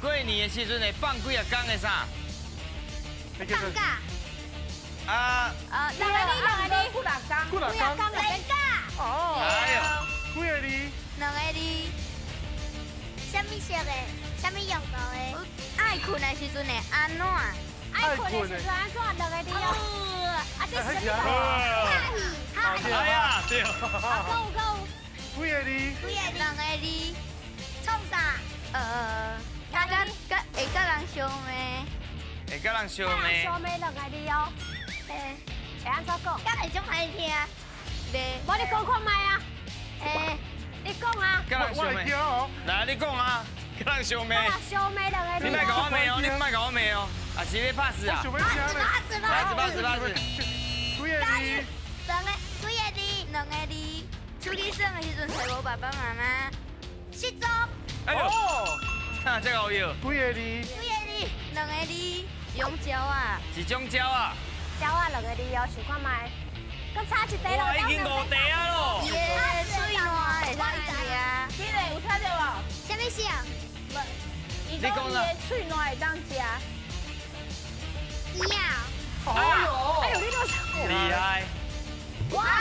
过年的时阵会放几啊天的啥？放假。啊，两个字，不打刚，不要讲年假。哦，哎呦，几个字？两个字。什么色的？什么用途的？爱困的时阵会安怎？爱困的时阵安怎两个字哦？啊，这是什么？哎呀，对。够够。几个字？两个字。创啥？会甲人相骂。会甲人相骂。相骂两个字哦。会安怎讲？敢会种歹听？袂。无你讲看卖啊？你讲啊？甲人相骂。哦。来，你讲啊，甲人相骂。相骂两个字。你莫甲我骂哦，你莫甲我骂哦，啊是要拍死啊！想要听呢。拍死！几个字？两个字。处理生的时阵找无爸爸妈妈。失踪。哎呦，哦，看这个有。几个字？两个字。用鸟啊。一种鸟啊！鸟啊两个字哦，想看卖。佮差一题哇，已经5题啊咯！耶，水暖会当食啊。这个有猜到无？什么色？伊讲伊的喙暖会当食。鸟。哎呦，哎呦，你都厉害！哇！